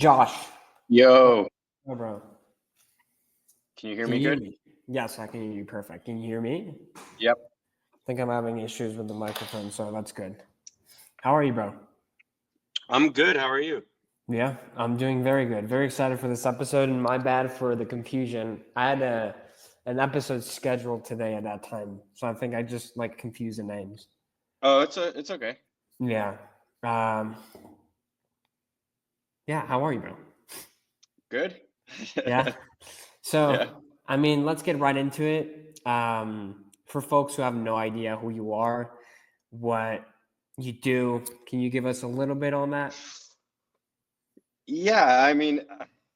Josh. Yo. Oh, bro. Can you hear me good? Yes, I can hear you perfect. Can you hear me? Yep. I think I'm having issues with the microphone, so that's good. How are you, bro? I'm good. How are you? Yeah, I'm doing very good. Very excited for this episode, and my bad for the confusion. I had an episode scheduled today at that time, so I think I just confused the names. Oh, it's okay. Yeah. Yeah, how are you, bro? Good. Yeah. So, Yeah. I mean, let's get right into it. For folks who have no idea who you are, what you do, can you give us a little bit on that? Yeah, I mean,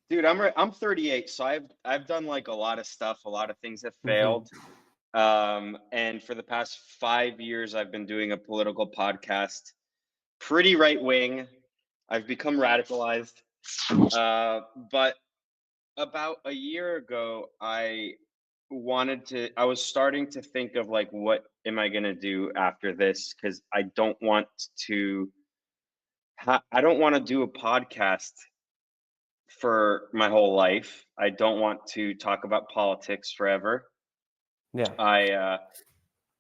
dude, I'm 38, so I've done like a lot of stuff. A lot of things have failed. And for the past 5 years, I've been doing a political podcast, pretty right wing. I've become radicalized. But about a year ago, I was starting to think of like, what am I going to do after this? Because I don't want to, I don't want to do a podcast for my whole life. I don't want to talk about politics forever. Yeah.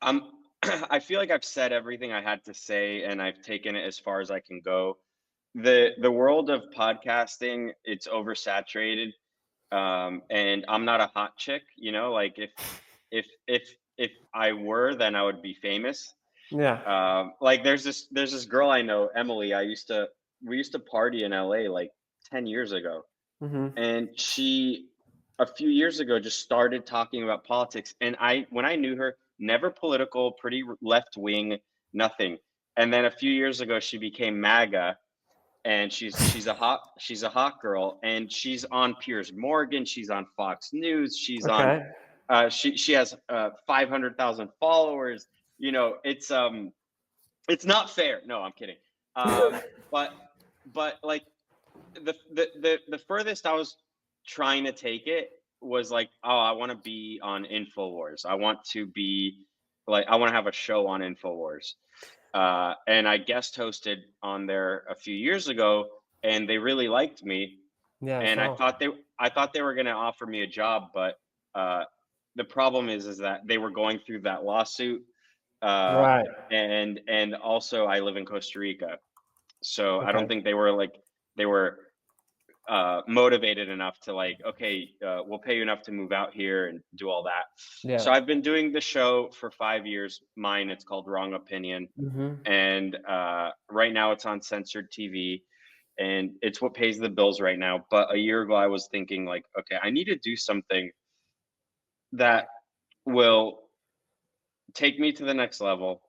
I'm, I feel like I've said everything I had to say and I've taken it as far as I can go. The world of podcasting, it's oversaturated. And I'm not a hot chick, like if I were, then I would be famous. Yeah. Like there's this girl I know, Emily. We used to party in LA like 10 years ago. Mm-hmm. And she a few years ago just started talking about politics. And when I knew her, never political, pretty left wing, nothing. And then a few years ago she became MAGA, and she's a hot girl, and she's on Piers Morgan, she's on Fox News, she's on Okay. she has 500,000 followers. It's not fair. No, I'm kidding. But like the furthest I was trying to take it was like, oh, I want to be on InfoWars. I want to have a show on InfoWars. And I guest hosted on there a few years ago, and they really liked me. Yeah. And So. I thought they were going to offer me a job, but the problem is that they were going through that lawsuit, Right. and also I live in Costa Rica, so I don't Okay. think they were motivated enough to like, okay, we'll pay you enough to move out here and do all that. Yeah. So I've been doing the show for 5 years. Mine, it's called Wrong Opinion. Mm-hmm. And right now it's on censored TV, and it's what pays the bills right now. But a year ago I was thinking like, okay, I need to do something that will take me to the next level,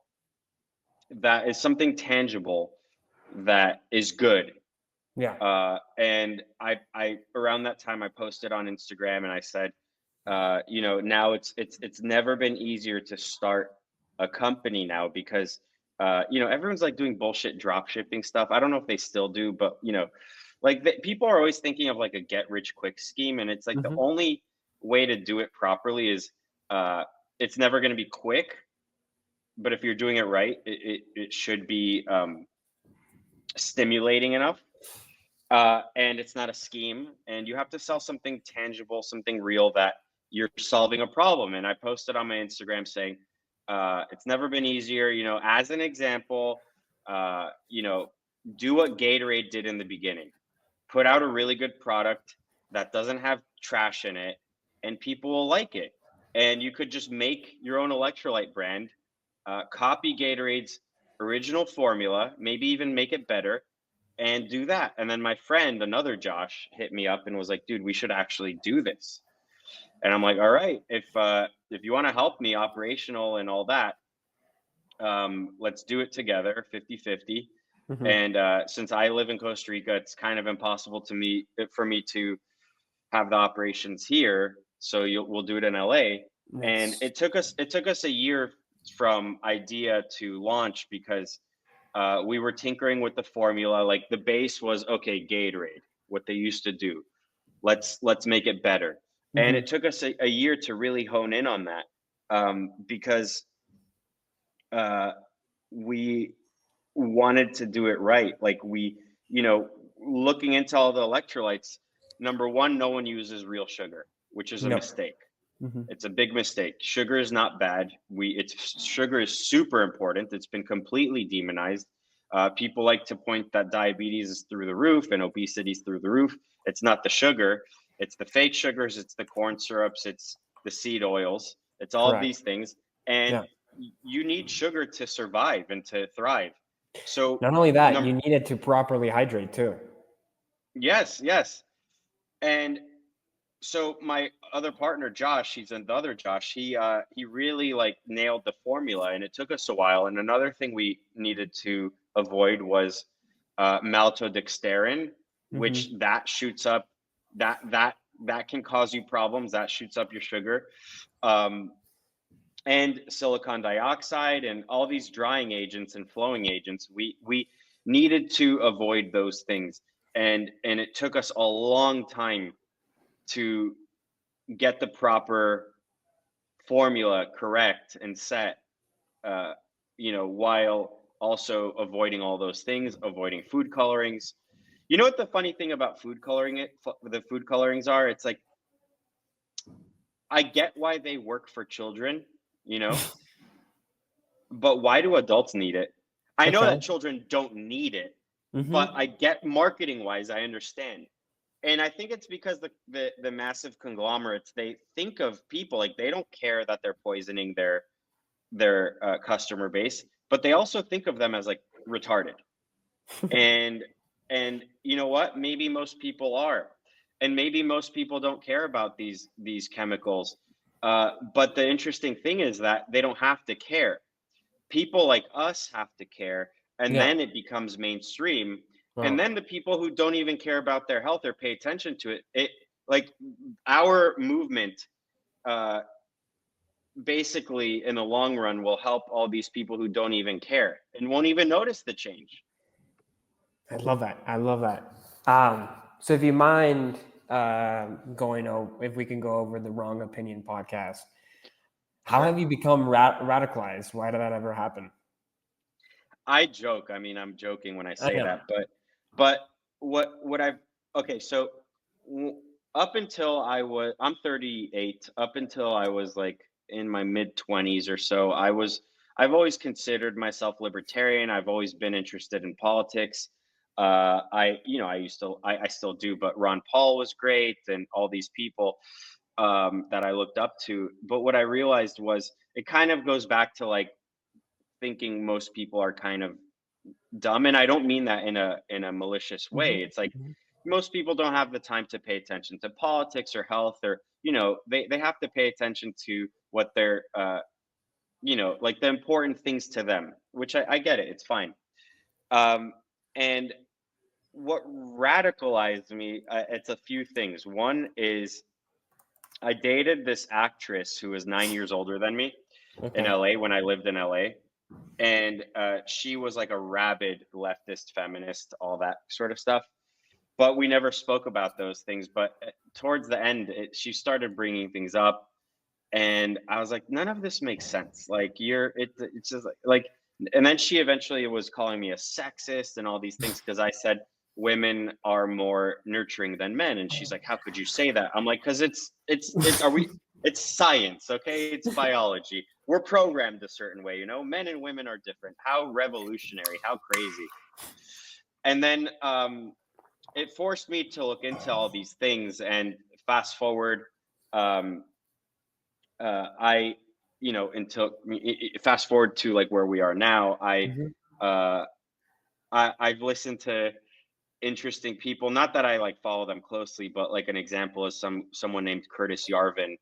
that is something tangible, that is good. Yeah. And I around that time I posted on Instagram and I said, now it's never been easier to start a company now, because everyone's like doing bullshit drop shipping stuff. I don't know if they still do, but like people are always thinking of like a get rich quick scheme, and it's like the Mm-hmm. only way to do it properly is it's never going to be quick, but if you're doing it right, it should be stimulating enough. And it's not a scheme, and you have to sell something tangible, something real, that you're solving a problem. And I posted on my Instagram saying, it's never been easier, as an example, do what Gatorade did in the beginning. Put out a really good product that doesn't have trash in it, and people will like it. And you could just make your own electrolyte brand, copy Gatorade's original formula, maybe even make it better, and do that. And then my friend, another Josh, hit me up and was like, dude, we should actually do this. And I'm like, all right, if you want to help me operational and all that, let's do it together, 50-50. Mm-hmm. And since I live in Costa Rica, it's kind of impossible for me to have the operations here. So we'll do it in LA. And Yes. it took us a year from idea to launch, because we were tinkering with the formula. Like the base was, okay, Gatorade, what they used to do. Let's make it better. And Mm-hmm. it took us a year to really hone in on that, because we wanted to do it right. Like we looking into all the electrolytes, number one, no one uses real sugar, which is a Nope. mistake. Mm-hmm. It's a big mistake. Sugar is not bad. Sugar is super important. It's been completely demonized. People like to point that diabetes is through the roof and obesity is through the roof. It's not the sugar. It's the fake sugars. It's the corn syrups. It's the seed oils. It's all of Correct. these things. And Yeah. you need sugar to survive and to thrive. So, Not only that, you need it to properly hydrate too. yes. And so my other partner, Josh, he's another Josh. He really like nailed the formula, and it took us a while. And another thing we needed to avoid was maltodextrin, which Mm-hmm. that shoots up that can cause you problems. That shoots up your sugar, and silicon dioxide, and all these drying agents and flowing agents. We needed to avoid those things, and it took us a long time to get the proper formula correct and set, while also avoiding all those things, avoiding food colorings. You know what the funny thing about the food colorings are? It's like, I get why they work for children, you know, but why do adults need it? I know Okay. that children don't need it, but Mm-hmm. I get marketing wise, I understand. And I think it's because the massive conglomerates, they think of people like, they don't care that they're poisoning their customer base, but they also think of them as like retarded. And you know what? Maybe most people are, and maybe most people don't care about these chemicals. But the interesting thing is that they don't have to care. People like us have to care, and Yeah. then it becomes mainstream. And Oh, then the people who don't even care about their health or pay attention to it, like our movement, uh, basically in the long run will help all these people who don't even care and won't even notice the change. I love that. I love that. So if you mind going over, if we can go over the Wrong Opinion podcast, how Sure. have you become radicalized? Why did that ever happen? I joke. I mean, I'm joking when I I say know. that, but what I've okay. So up until I'm 38. Up until I was like in my mid 20s or so, I've always considered myself libertarian. I've always been interested in politics. I still do, but Ron Paul was great, and all these people that I looked up to. But what I realized was, it kind of goes back to like thinking most people are kind of dumb, and I don't mean that in a malicious Mm-hmm. way. It's like, Mm-hmm. most people don't have the time to pay attention to politics or health, or they have to pay attention to what they're like the important things to them, which I get it, it's fine. And what radicalized me, it's a few things. One is, I dated this actress who was 9 years older than me in Okay. LA when I lived in LA. And she was like a rabid leftist feminist, all that sort of stuff. But we never spoke about those things. But towards the end, she started bringing things up, and I was like, none of this makes sense. Like, it's just like, and then she eventually was calling me a sexist and all these things because I said women are more nurturing than men, and she's like, how could you say that? I'm like, because it's science, okay? It's biology. We're programmed a certain way, men and women are different. How revolutionary, how crazy. And then it forced me to look into all these things, and fast forward, um, I, until fast forward to like where we are now, Mm-hmm. uh, I've listened to interesting people. Not that I like follow them closely, but like an example is someone named Curtis Yarvin.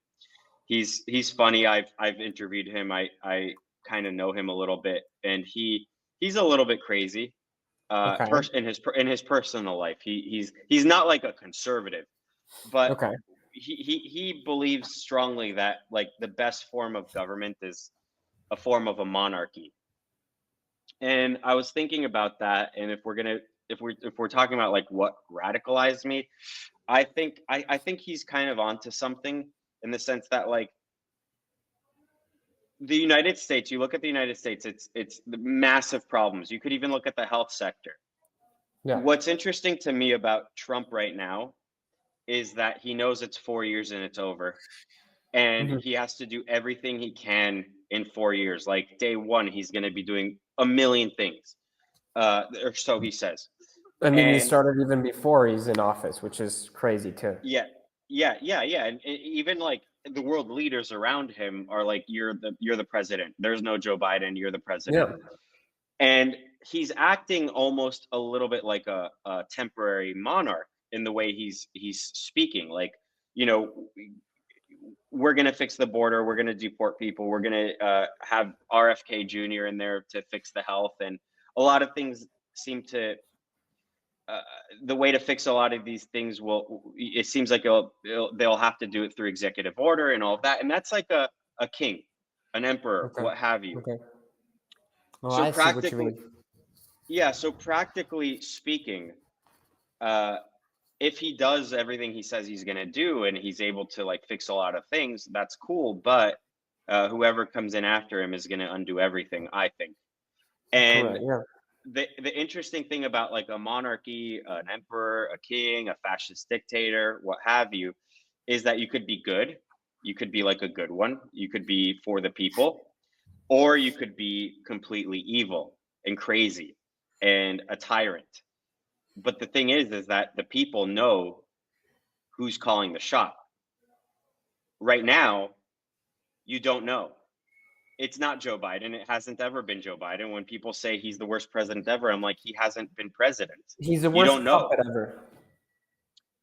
He's funny. I've interviewed him. I kind of know him a little bit, and he's a little bit crazy. Okay. In his personal life, he's not like a conservative, but Okay. he believes strongly that like the best form of government is a form of a monarchy. And I was thinking about that, and if we're talking about like what radicalized me, I think he's kind of onto something, in the sense that like the United States, you look at the United States, it's the massive problems. You could even look at the health sector. Yeah. What's interesting to me about Trump right now is that he knows it's 4 years and it's over. And Mhm. he has to do everything he can in 4 years. Like day one, he's going to be doing a million things, or so he says. I mean, he And started even before he's in office, which is crazy too. yeah, yeah. And even like the world leaders around him are like, you're the president. There's no Joe Biden. You're the president. Yeah. And he's acting almost a little bit like a temporary monarch in the way he's speaking. Like, you know, we're going to fix the border. We're going to deport people. We're going to have RFK Jr. in there to fix the health. And a lot of things seem to, uh, the way to fix a lot of these things it seems like they'll have to do it through executive order and all of that. And that's like a king, an emperor, Okay. what have you. Okay. Oh, So I see what you practically, mean. yeah. So practically speaking, uh, if he does everything he says he's going to do and he's able to like fix a lot of things, that's cool. But whoever comes in after him is going to undo everything, I think. And Correct. Yeah. the interesting thing about like a monarchy, an emperor, a king, a fascist dictator, what have you, is that you could be good. You could be like a good one. You could be for the people, or you could be completely evil and crazy and a tyrant. But the thing is that the people know who's calling the shot. Right now, you don't know. It's not Joe Biden. It hasn't ever been Joe Biden. When people say he's the worst president ever, I'm like, he hasn't been president. He's the You worst don't know. puppet ever.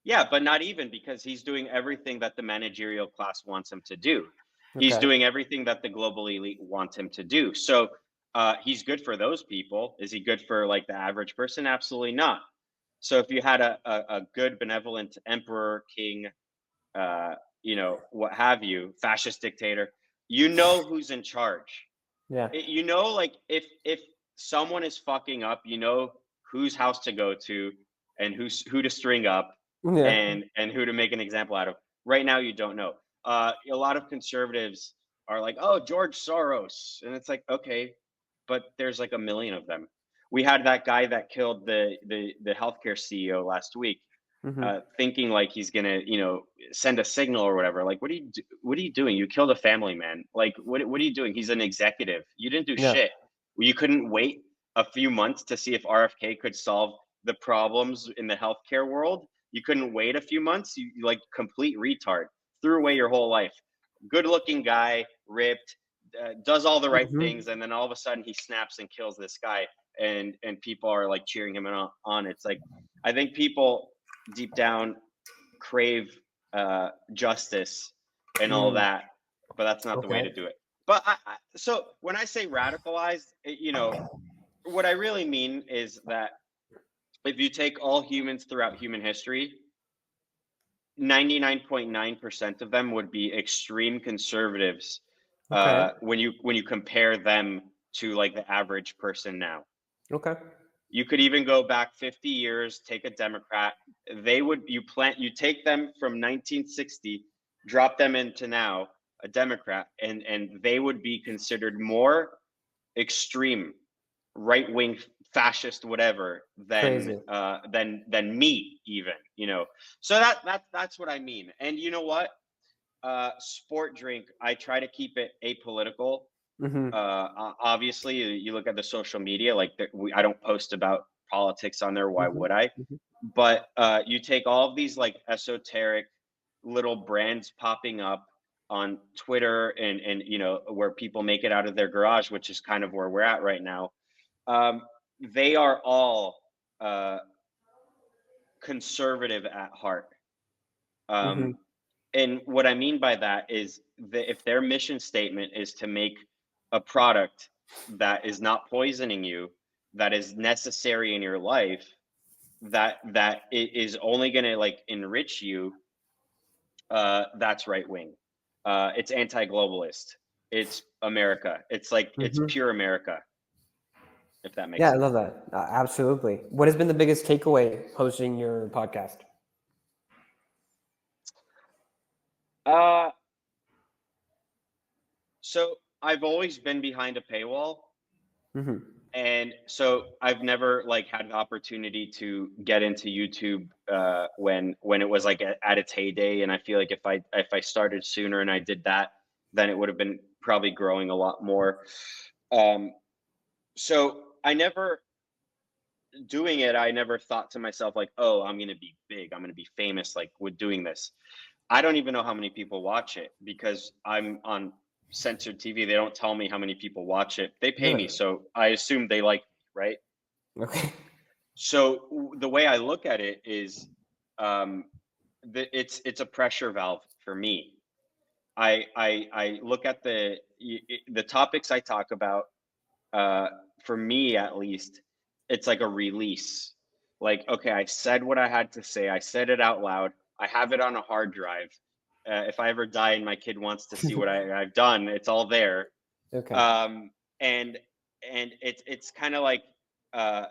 Yeah, but not even, because he's doing everything that the managerial class wants him to do. He's Okay. doing everything that the global elite want him to do. So he's good for those people. Is he good for like the average person? Absolutely not. So if you had a good, benevolent emperor, king, uh, what have you, fascist dictator, you know who's in charge. Yeah. Like if someone is fucking up, you know whose house to go to and who to string up Yeah. and who to make an example out of. Right now, you don't know. A lot of conservatives are like, "Oh, George Soros," and it's like, okay, but there's like a million of them. We had that guy that killed the healthcare CEO last week, Hmm. thinking like he's gonna, send a signal or whatever. Like, what are you doing? You killed a family man. Like, what are you doing? He's an executive. You didn't do Yeah. shit. You couldn't wait a few months to see if RFK could solve the problems in the healthcare world. You couldn't wait a few months. You like complete retard. Threw away your whole life. Good looking guy, ripped, does all the right Hmm. things, and then all of a sudden he snaps and kills this guy, and people are like cheering him on. It's like, I think people deep down crave justice and all Mm. that, but that's not the way Okay. to do it. But so when I say radicalized, what I really mean is that if you take all humans throughout human history, 99.9% of them would be extreme conservatives Okay. when you compare them to like the average person now. Okay. You could even go back 50 years, take a Democrat. You take them from 1960, drop them into now a Democrat, and they would be considered more extreme, right wing, fascist, whatever Crazy. than me even. So that's what I mean. And you know what? Sport drink. I try to keep it apolitical. Hmm. Obviously, you look at the social media, like I don't post about politics on there. Why Hmm. would I? Hmm. But you take all of these like esoteric little brands popping up on Twitter and where people make it out of their garage, which is kind of where we're at right now. Um, they are all uh, conservative at heart. Hmm. Um, and what I mean by that is that if their mission statement is to make a product that is not poisoning you, that is necessary in your life, that it is only going to like enrich you, that's right wing. It's anti-globalist. It's America. It's like it's Hmm. pure America, if that makes Yeah, I sense. love that. Absolutely. What has been the biggest takeaway hosting your podcast? Uh, so I've always been behind a paywall, Hmm. And so I've never like had an opportunity to get into YouTube when it was like at its heyday. And I feel like if I started sooner and I did that, then it would have been probably growing a lot more. Um, so I never doing it. I never thought to myself like, oh, I'm gonna be big. I'm gonna be famous like with doing this. I don't even know how many people watch it because I'm on censored TV. They don't tell me how many people watch it. They pay me, Really? so I assume they like me, right? Okay. So the way I look at it is, um, it's a pressure valve for me. I look at the topics I talk about. Uh, for me, at least, it's like a release. Like, okay, I said what I had to say. I said it out loud. I have it on a hard drive. If I ever die and my kid wants to see what I've done, it's all there. Okay. Um, and it's kind of like,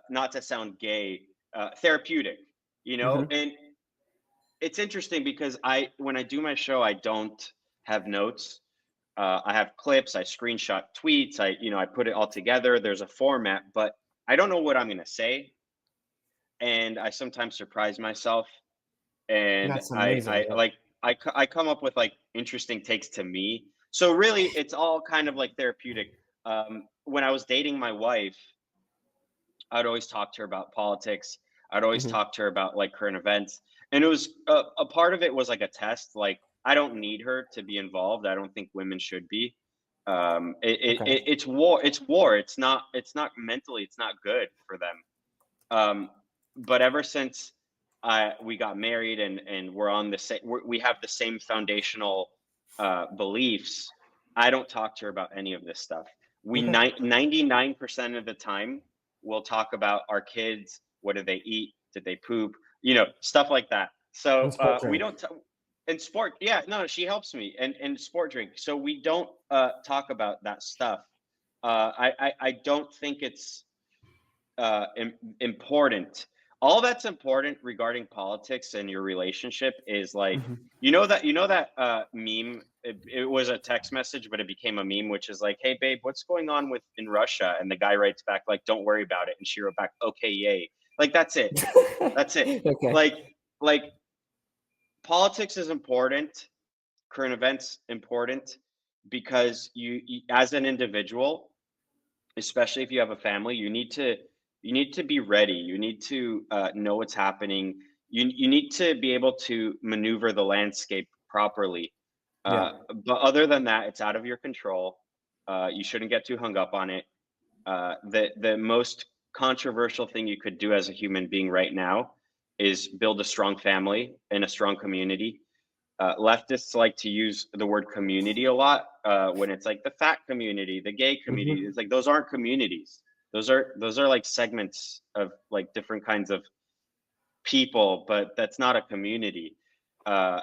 not to sound gay, therapeutic, Hmm. and it's interesting because when I do my show, I don't have notes. I have clips, I screenshot tweets, I put it all together. There's a format, but I don't know what I'm going to say. And I sometimes surprise myself, and That's amazing. I Yeah. like, I come up with like interesting takes to me. So really it's all kind of like therapeutic. When I was dating my wife, I'd always talk to her about politics. I'd always Hmm. talk to her about like current events. And it was a part of it was like a test. Like, I don't need her to be involved. I don't think women should be. Okay. It's war. It's war. It's not mentally. It's not good for them. Um, but ever since we got married and we're on the same, we have the same foundational beliefs. I don't talk to her about any of this stuff. We Okay. 99% of the time we'll talk about our kids. What did they eat? Did they poop? Stuff like that. So And sport we drink. don't. In sport, yeah, no, she helps me, and sport drink. So we don't talk about that stuff. I don't think it's important. All that's important regarding politics and your relationship is like, Hmm. that meme. It was a text message, but it became a meme, which is like, "Hey, babe, what's going on with in Russia?" And the guy writes back like, "Don't worry about it," and she wrote back, "Okay, yay." Like, that's it. That's it. Okay. Like like politics is important. Current events important because you as an individual, especially if you have a family, you need to be ready. You need to know what's happening. You need to be able to maneuver the landscape properly. Yeah. Uh, but other than that, it's out of your control. You shouldn't get too hung up on it. The most controversial thing you could do as a human being right now is build a strong family and a strong community. Leftists like to use the word community a lot when it's like the fat community, the gay community. Hmm. It's like those aren't communities. Those are like segments of like different kinds of people, but that's not a community. Uh,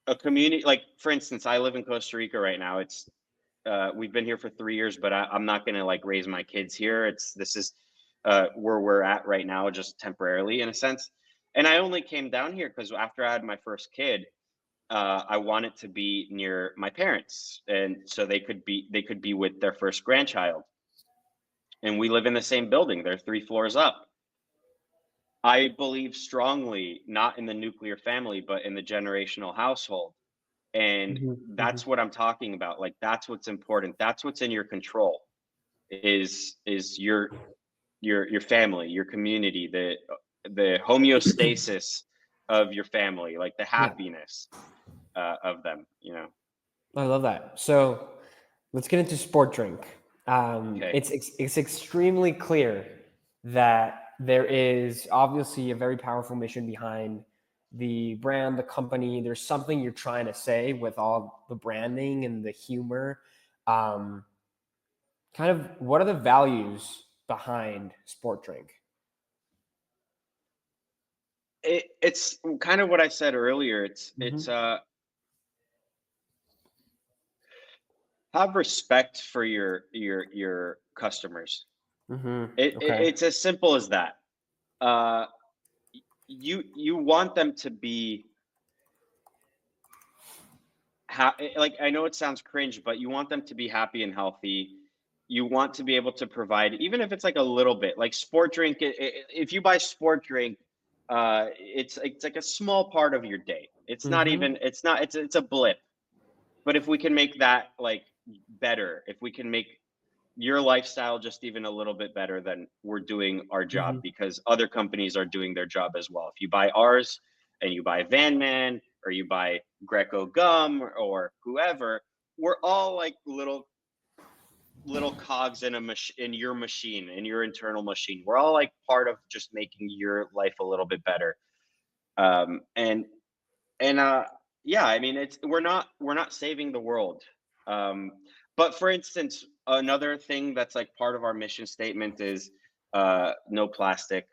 a community, like for instance, I live in Costa Rica right now. We've been here for 3 years, but I'm not gonna like raise my kids here. This is where we're at right now, just temporarily in a sense. And I only came down here because after I had my first kid, I want it to be near my parents, and so they could be with their first grandchild. And we live in the same building. They're 3 floors up. I believe strongly not in the nuclear family, but in the generational household. And Hmm. Hmm. that's what I'm talking about. Like, that's what's important. That's what's in your control is your family, your community, the homeostasis of your family, like the Yeah. happiness of them. I love that. So let's get into sport drink. Okay. It's extremely clear that there is obviously a very powerful mission behind the brand, the company. There's something you're trying to say with all the branding and the humor. Um, Kind of, what are the values behind sport drink? It's kind of what I said earlier. It's Hmm. have respect for your customers. Hmm. Okay. It's as simple as that. Uh, you want them to be like, I know it sounds cringe, but you want them to be happy and healthy. you want to be able to provide, even if it's like a little bit, like sport drink. If you buy sport drink, it's like a small part of your day. It's not Mm-hmm. even. It's a blip. But if we can make that like better, if we can make your lifestyle just even a little bit better, then we're doing our job, Mm-hmm. because other companies are doing their job as well. If you buy ours and you buy Van Man or you buy Greco gum or whoever, we're all like little cogs in in your machine, in your internal machine. We're all like part of just making your life a little bit better. Um, and and yeah, I mean, it's we're not saving the world. Um, but for instance, another thing that's like part of our mission statement is no plastic.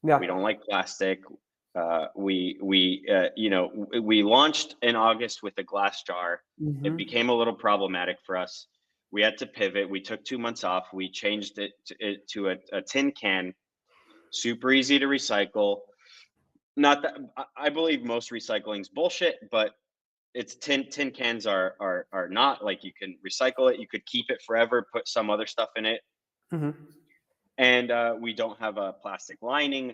We Yeah. don't like plastic. We launched in August with a glass jar. It Mm-hmm. became a little problematic for us. We had to pivot. We took 2 months off. We changed it to a tin can, super easy to recycle. Not that I believe most recycling's bullshit, but it's tin cans are not, like, you can recycle it. You could keep it forever, put some other stuff in it, Mm-hmm. and we don't have a plastic lining.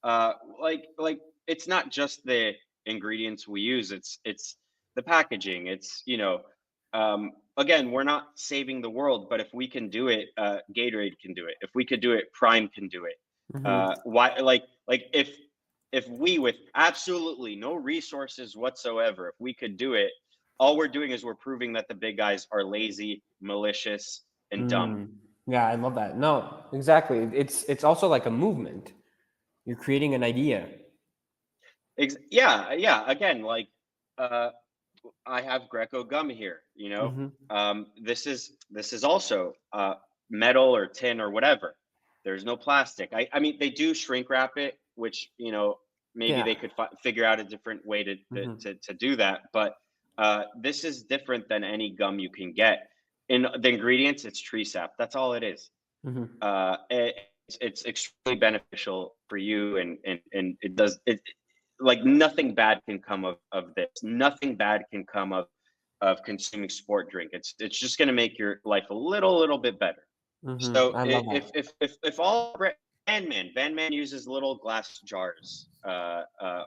Like it's not just the ingredients we use, it's the packaging. It's, again, we're not saving the world, but if we can do it, Gatorade can do it. If we could do it, Prime can do it. Mm-hmm. Why, like if we, with absolutely no resources whatsoever, if we could do it, all we're doing is we're proving that the big guys are lazy, malicious, and dumb. Mm. Yeah, I love that. No, exactly. It's also like a movement. You're creating an idea. Yeah, yeah. Again, like, uh, I have Greco gum here. Mm-hmm. This is also metal or tin or whatever. There's no plastic. I mean, they do shrink wrap it, which, maybe Yeah. they could figure out a different way Mm-hmm. to do that. But this is different than any gum you can get. In the ingredients, it's tree sap. That's all it is. Mm-hmm. It's extremely beneficial for you, and it does it. Like, nothing bad can come of this. Nothing bad can come of consuming sport drink. It's just going to make your life a little bit better. Mm-hmm. So I love that. if all Van Man uses little glass jars,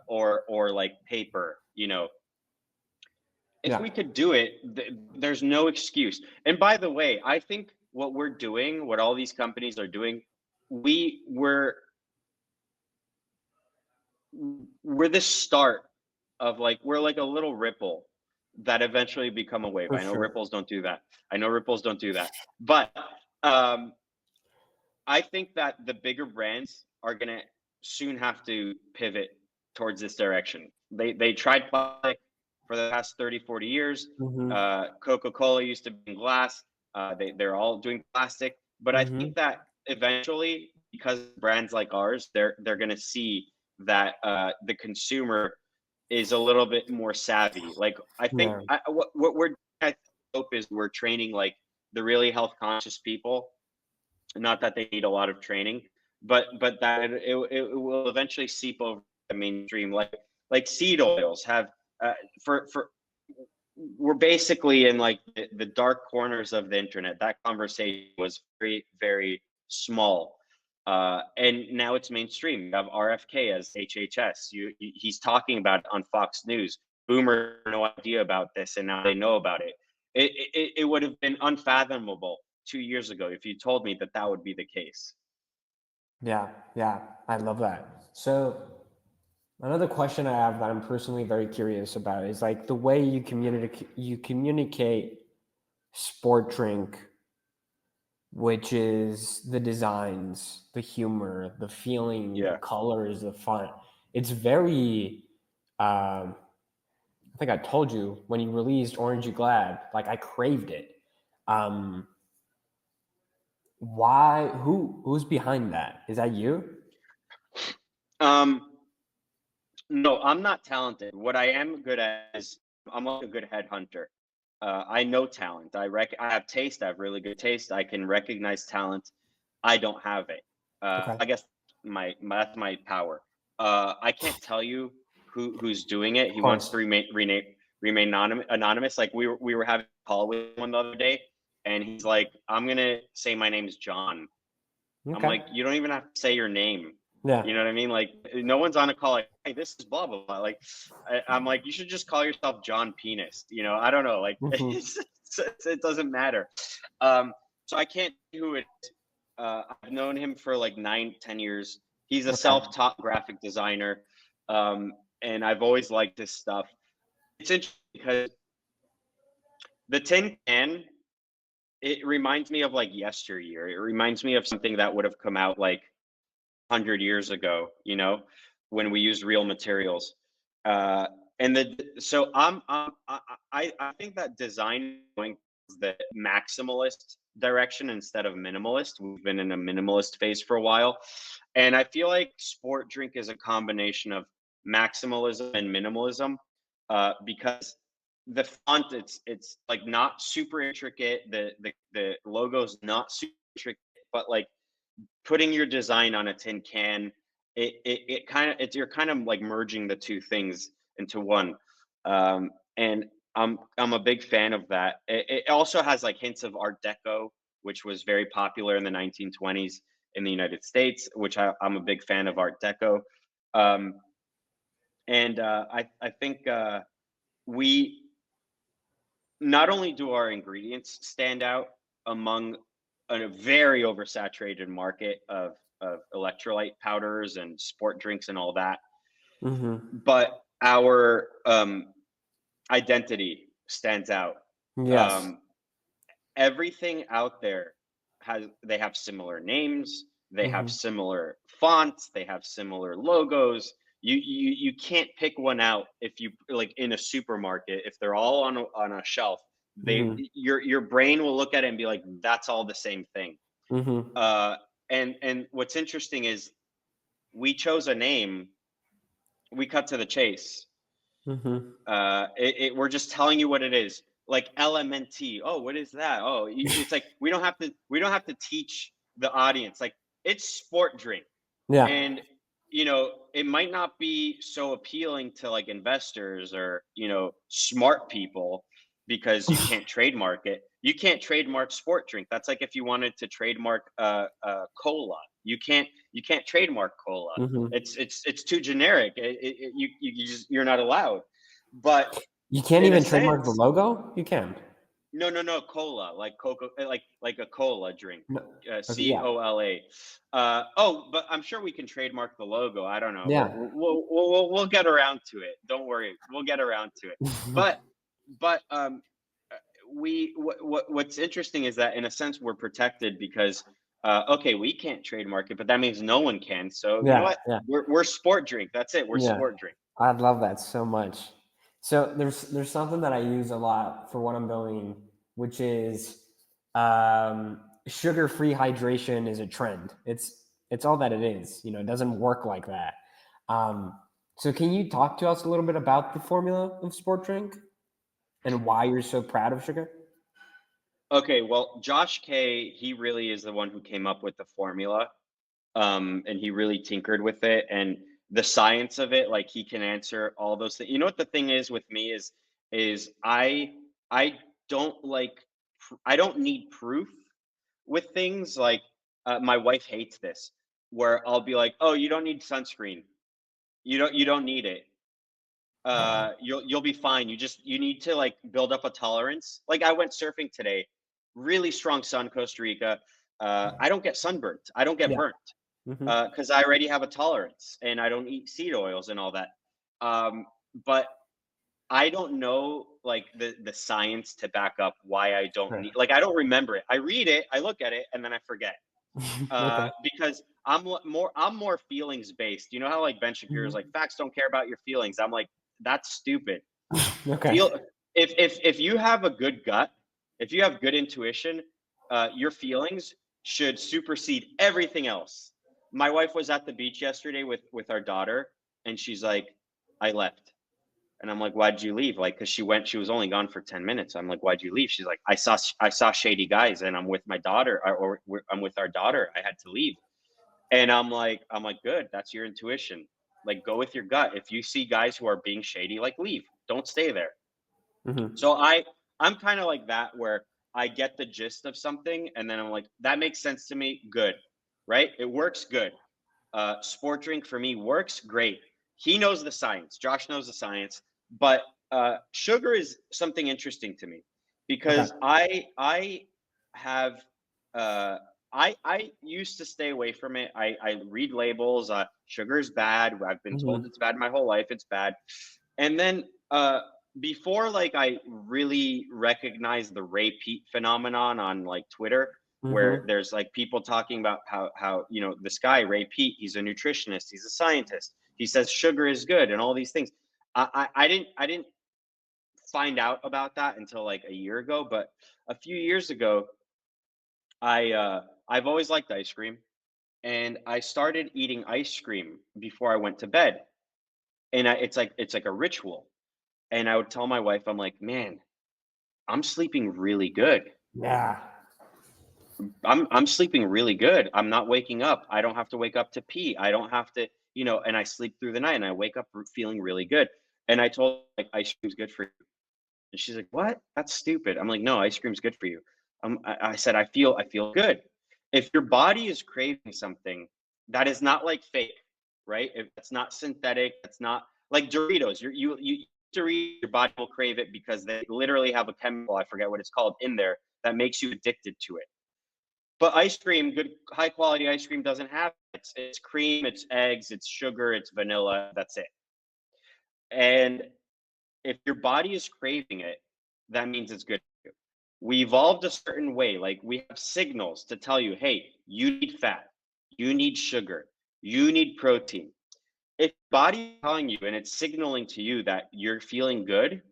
or like paper, if Yeah. we could do it, there's no excuse. And by the way, I think what we're doing, what all these companies are doing, we we're the start of, like, we're like a little ripple that eventually become a wave. For I know sure. ripples don't do that. I know ripples don't do that. But um, I think that the bigger brands are gonna soon have to pivot towards this direction. They tried plastic for the past 30, 40 years. Mm-hmm. Coca-Cola used to be in glass. They're all doing plastic. But I Mm-hmm. think that eventually, because brands like ours, they're gonna see that the consumer is a little bit more savvy. Like, I think Yeah. what we're, I hope, is we're training, like, the really health conscious people. Not that they need a lot of training, but that it will eventually seep over the mainstream. Like seed oils have, for we're basically in, like, the dark corners of the internet. That conversation was very, very small, and now it's mainstream. You have RFK as HHS. He's talking about it on Fox News. Boomers had no idea about this, and now they know about it. It would have been unfathomable 2 years ago if you told me that that would be the case. Yeah. Yeah. I love that. So another question I have that I'm personally very curious about is like the way you communicate sport drink, which is the designs, the humor, the feeling, the Yeah. colors, the font. It's very I think I told you when you released Orangey Glad, like I craved it. Um why who's behind that? Is that you? Um, no, I'm not talented. What I am good at is I'm like a good headhunter. I know talent. I have taste. I have really good taste. I can recognize talent. I don't have it. Okay. I guess that's my power. I can't tell you who's doing it. Of He wants to course. remain anonymous. Like, we were having a call with one the other day, and he's like, I'm gonna say my name's John. I'm Okay. like, you don't even have to say your name. Yeah. You know what I mean? Like, no one's on a call like, hey, this is blah blah blah. Like, I'm like, you should just call yourself John Penis. You know, I don't know. Like, it doesn't matter. So I can't see who it is. I've known him for like 9-10 years. He's a self-taught graphic designer, and I've always liked this stuff. It's interesting because the tin can, it reminds me of like yesteryear. It reminds me of something that would have come out like 100 years ago, you know, when we used real materials. Uh, and so I think that design is going the maximalist direction instead of minimalist. We've been in a minimalist phase for a while, and I feel like sport drink is a combination of maximalism and minimalism, because the font, it's like not super intricate. The logo's not super intricate, but like putting your design on a tin can, it kind of, it's, you're kind of like merging the two things into one. And I'm a big fan of that. It also has like hints of Art Deco, which was very popular in the 1920s in the United States, which I'm a big fan of Art Deco. Um, and I think we not only do our ingredients stand out among a very oversaturated market of electrolyte powders and sport drinks and all that, but our identity stands out. Yes. Um, Everything out there they have similar names, they have similar fonts, they have similar logos. You can't pick one out if you like in a supermarket. If they're all on a shelf, your brain will look at it and be like, that's all the same thing. uh and what's interesting is we chose a name, we cut to the chase. We're just telling you what it is. Like LMNT. Oh, what is that? Oh, it's like we don't have to teach the audience. Like, it's sport drink, Yeah. and it might not be so appealing to like investors or smart people because you can't trademark it. You can't trademark sport drink. That's like if you wanted to trademark cola. You can't trademark cola. It's too generic. You're not allowed. But You can't in a even trademark the sense, logo? You can. no, cola, like Coca, like a cola drink, No. Okay, yeah. Cola. But I'm sure we can trademark the logo. I don't know. Yeah. We'll get around to it. Don't worry, we'll get around to it. But what's interesting is that in a sense we're protected because okay, we can't trademark it, but that means no one can. So you know Yeah. what? Yeah. We're sport drink. That's it. We're Yeah. sport drink. I love that so much. So there's something that I use a lot for what I'm doing, which is sugar-free hydration is a trend. It's all that it is. It doesn't work like that. Um, so can you talk to us a little bit about the formula of sport drink and why you're so proud of sugar? Okay, well, Josh K, he really is the one who came up with the formula. And he really tinkered with it and the science of it. Like, he can answer all those things. You know what the thing is with me is I don't like I don't need proof with things. Like, my wife hates this, where I'll be like, "Oh, you don't need sunscreen. You don't need it. You'll be fine. You need to like build up a tolerance." Like, I went surfing today, really strong sun, Costa Rica. I don't get sunburnt. I don't get Yeah. burnt because I already have a tolerance and I don't eat seed oils and all that. Um, but I don't know like the science to back up why I don't Sure. need. Like, I don't remember it. I read it, I look at it, and then I forget. Okay. Because I'm more feelings based. You know how like Ben Shapiro is like, facts don't care about your feelings. I'm like, that's stupid. Okay. Feel if you have a good gut, if you have good intuition, your feelings should supersede everything else. My wife was at the beach yesterday with our daughter, and she's like, I left. And I'm like, why'd you leave? Like, because she was only gone for 10 minutes. I'm like, why'd you leave? She's like, I saw shady guys, and I'm with my daughter, or I'm with our daughter. I had to leave. And I'm like, good. That's your intuition. Like, go with your gut. If you see guys who are being shady, like, leave. Don't stay there. So I'm kind of like that, where I get the gist of something, and then I'm like, that makes sense to me. Good, right? It works good. Sport drink for me works great. He knows the science. Josh knows the science, but sugar is something interesting to me Okay. because I have I used to stay away from it. I read labels. Sugar is bad. I've been told Hmm. it's bad my whole life. It's bad. And then before like I really recognized the Ray Pete phenomenon on like Twitter, where Hmm. there's like people talking about how you know this guy Ray Pete, he's a nutritionist, he's a scientist, he says sugar is good and all these things. I didn't find out about that until like a year ago, but a few years ago, I've always liked ice cream, and I started eating ice cream before I went to bed, and it's like a ritual. And I would tell my wife, I'm like, man, I'm sleeping really good. Yeah. I'm sleeping really good. I'm not waking up. I don't have to wake up to pee. I don't have to, and I sleep through the night and I wake up feeling really good. And I told her, like ice cream's good for you. And she's like, "What? That's stupid." I'm like, "No, ice cream's good for you." I said, I feel good. If your body is craving something that is not like fake, right? If it's not synthetic, it's not like Doritos. You Doritos, your body will crave it because they literally have a chemical, I forget what it's called, in there that makes you addicted to it. But ice cream, good high quality ice cream doesn't have it. It's cream, it's eggs, it's sugar, it's vanilla. That's it. And if your body is craving it, that means it's good for you. We evolved a certain way. Like we have signals to tell you, hey, you need fat, you need sugar, you need protein. If body is telling you and it's signaling to you that you're feeling good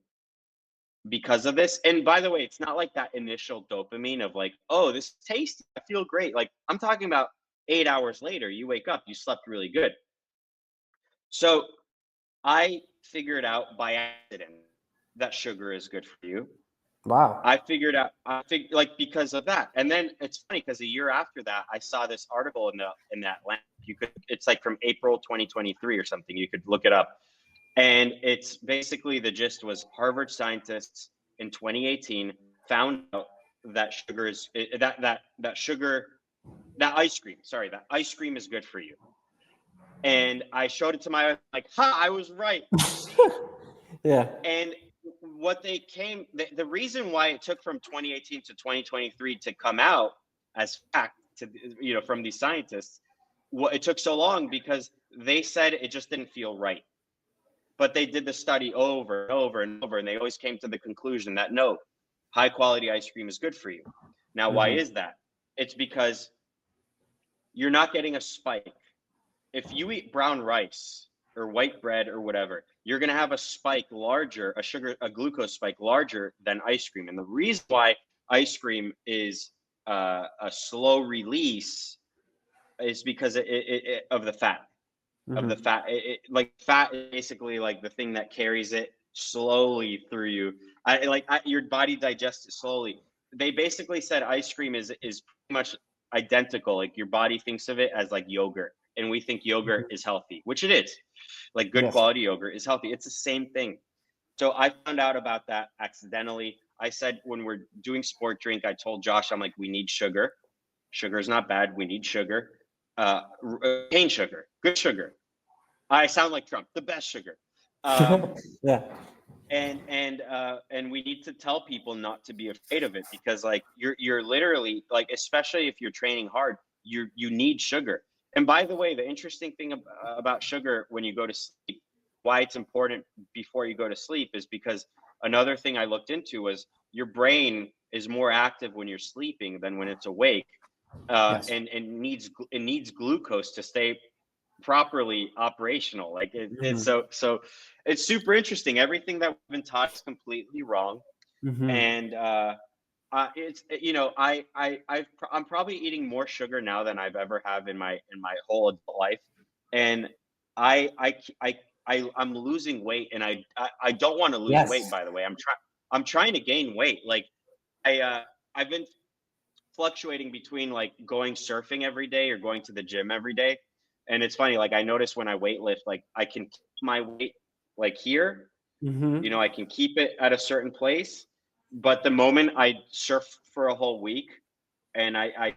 because of this, and by the way, it's not like that initial dopamine of like, oh, this is tasty, I feel great. Like I'm talking about 8 hours later, you wake up, you slept really good. So I figured out by accident that sugar is good for you. Wow. I figured like because of that. And then it's funny because a year after that, I saw this article in the Atlantic. It's like from April 2023 or something. You could look it up. And it's basically the gist was Harvard scientists in 2018 found out that sugar is that sugar that ice cream, sorry, that ice cream is good for you. And I showed it to my like, ha, I was right. See? Yeah. And what they came the reason why it took from 2018 to 2023 to come out as fact to from these scientists, what it took so long because they said it just didn't feel right, but they did the study over and over and over, and they always came to the conclusion that no, high quality ice cream is good for you. Now why Hmm. is that? It's because you're not getting a spike. If you eat brown rice or white bread or whatever, you're going to have a spike larger, a glucose spike larger than ice cream. And the reason why ice cream is a slow release is because of the fat, Hmm. like fat is basically like the thing that carries it slowly through you. Your body digests it slowly. They basically said ice cream is pretty much identical. Like your body thinks of it as like yogurt, and we think yogurt is healthy, which it is. Like It good is. quality yogurt is healthy. It's the same thing. So I found out about that accidentally. I said when we're doing sport drink, I told Josh, I'm like, we need sugar. Sugar is not bad. We need sugar. Cane sugar, good sugar. I sound like Trump, the best sugar. Um, Yeah. and we need to tell people not to be afraid of it because like you're literally like, especially if you're training hard, you need sugar. And by the way, the interesting thing about sugar when you go to sleep, why it's important before you go to sleep is because another thing I looked into was your brain is more active when you're sleeping than when it's awake, Yes. and needs glucose to stay properly operational. Like it's Hmm. so it's super interesting. Everything that we've been taught is completely wrong, Hmm. and it's I'm probably eating more sugar now than I've ever have in my whole adult life, and I I I, I'm losing weight, and I don't want to lose weight. Yes. By the way, I'm trying to gain weight. Like I I've been fluctuating between like going surfing every day or going to the gym every day. And it's funny, like I notice when I weight lift, like I can keep my weight like here, Hmm. I can keep it at a certain place. But the moment I surf for a whole week and I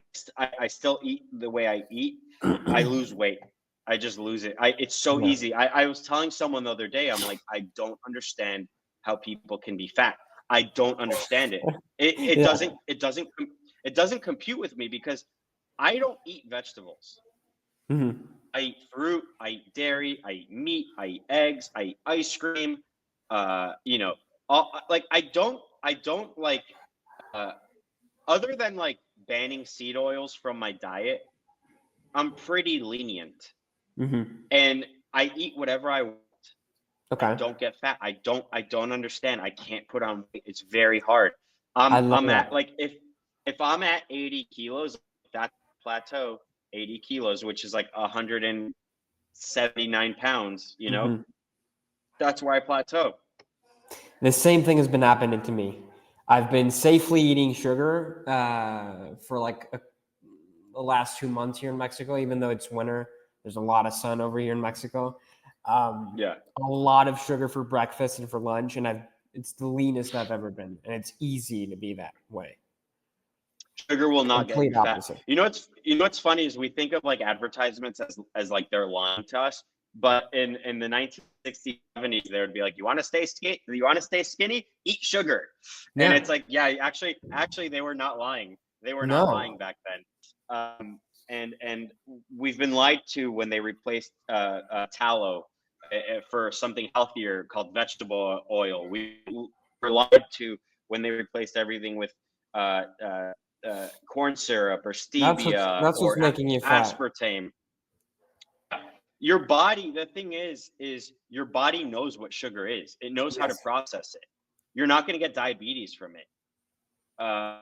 still eat the way I eat, I lose weight. I just lose it. It's so Yeah. easy. I was telling someone the other day, I'm like, I don't understand how people can be fat. I don't understand it. It Yeah. doesn't it doesn't compute with me because I don't eat vegetables. Mhm. I eat fruit, I eat dairy, I eat meat, I eat eggs, I eat ice cream. You know, like I don't like uh, other than like banning seed oils from my diet. I'm pretty lenient, Mhm. and I eat whatever I want. I Okay. don't get fat. I don't understand. I can't put on weight. It's very hard. I love I'm at that. like if I'm at 80 kilos, that's plateau 80 kilos, which is like 179 pounds, you know, Mhm. that's where I plateau. The same thing has been happening to me. I've been safely eating sugar for like the last 2 months here in Mexico, even though it's winter. There's a lot of sun over here in Mexico. Yeah. A lot of sugar for breakfast and for lunch, and it's the leanest I've ever been, and it's easy to be that way. Sugar will not get you Complete fat. opposite. You know what's funny is we think of like advertisements as like they're lying to us, but in the 1960s, 70s, they would be like, you want to stay skinny, eat sugar. And Yeah. it's like, yeah, actually they were not lying. They were not lying No. back then. And we've been lied to when they replaced tallow for something healthier called vegetable oil. We were lied to when they replaced everything with uh, uh, corn syrup or stevia That's what's or making you fat. aspartame. Your body, the thing is your body knows what sugar is. It knows how to Yes. process it. You're not going to get diabetes from it.